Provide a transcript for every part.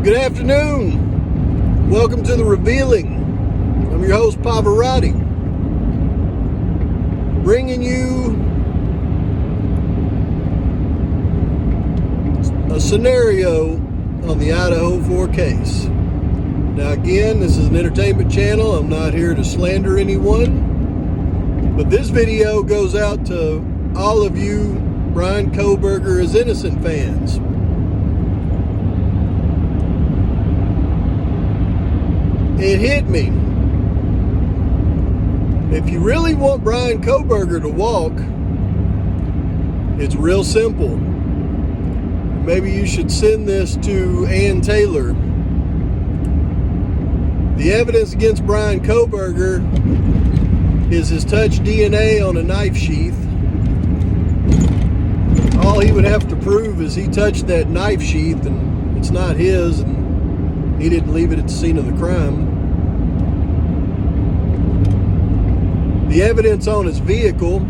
Good afternoon. Welcome to The Revealing. I'm your host, Pavarotti, bringing you a scenario on the Idaho 4 case. Now again, this is an entertainment channel. I'm not here to slander anyone, but this video goes out to all of you Bryan Kohberger is innocent fans. It hit me. If you really want Bryan Kohberger to walk, it's real simple. Maybe you should send this to Ann Taylor. The evidence against Bryan Kohberger is his touch DNA on a knife sheath. All he would have to prove is he touched that knife sheath and it's not his and he didn't leave it at the scene of the crime. The evidence on his vehicle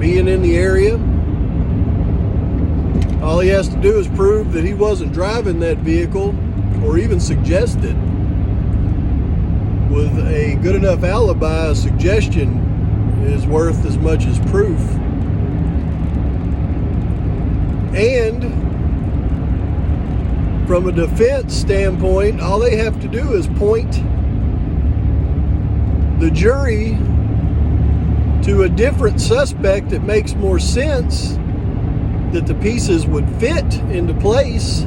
being in the area, all he has to do is prove that he wasn't driving that vehicle or even suggest it. With a good enough alibi, a suggestion is worth as much as proof. And from a defense standpoint, all they have to do is point the jury to a different suspect that makes more sense, that the pieces would fit into place,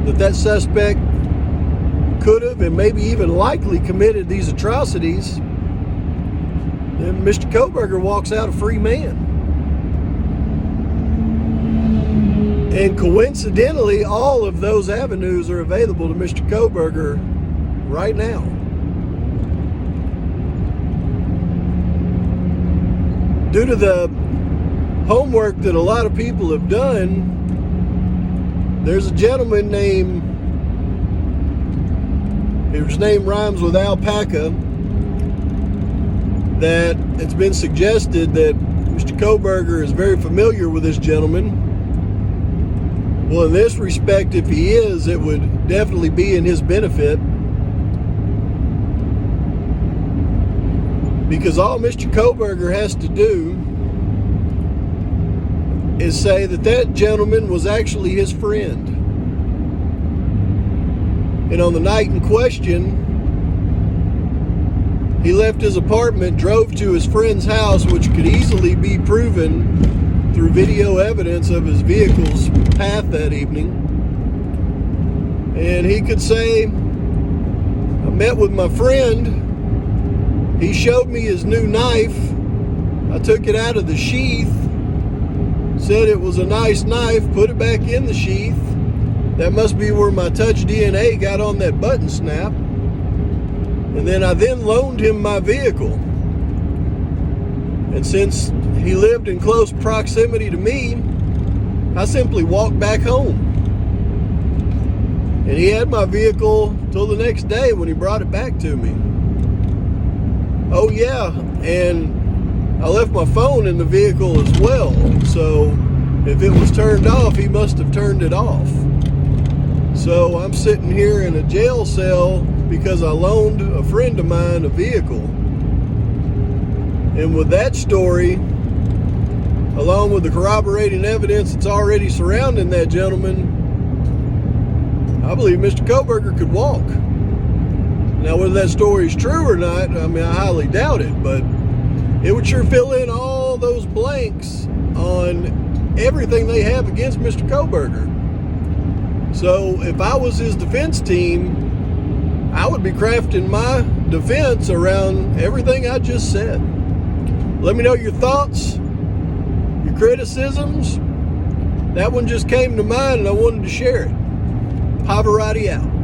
that suspect could have and maybe even likely committed these atrocities, then Mr. Kohberger walks out a free man. And coincidentally, all of those avenues are available to Mr. Kohberger right now. Due to the homework that a lot of people have done, there's a gentleman named, his name rhymes with alpaca, that it's been suggested that Mr. Kohberger is very familiar with this gentleman. Well, in this respect, if he is, it would definitely be in his benefit, because all Mr. Kohberger has to do is say that that gentleman was actually his friend. And on the night in question, he left his apartment, drove to his friend's house, which could easily be proven through video evidence of his vehicle's path that evening. And he could say, I met with my friend. He showed me his new knife. I took it out of the sheath, said it was a nice knife, put it back in the sheath. That must be where my touch DNA got on that button snap. And then I loaned him my vehicle. And since he lived in close proximity to me, I simply walked back home. And he had my vehicle till the next day when he brought it back to me. Oh yeah, and I left my phone in the vehicle as well, so if it was turned off, he must have turned it off. So I'm sitting here in a jail cell because I loaned a friend of mine a vehicle. And with that story, along with the corroborating evidence that's already surrounding that gentleman, I believe Mr. Kohberger could walk. Now, whether that story is true or not, I mean, I highly doubt it, but it would sure fill in all those blanks on everything they have against Mr. Kohberger. So if I was his defense team, I would be crafting my defense around everything I just said. Let me know your thoughts, your criticisms. That one just came to mind and I wanted to share it. Pavarotti out.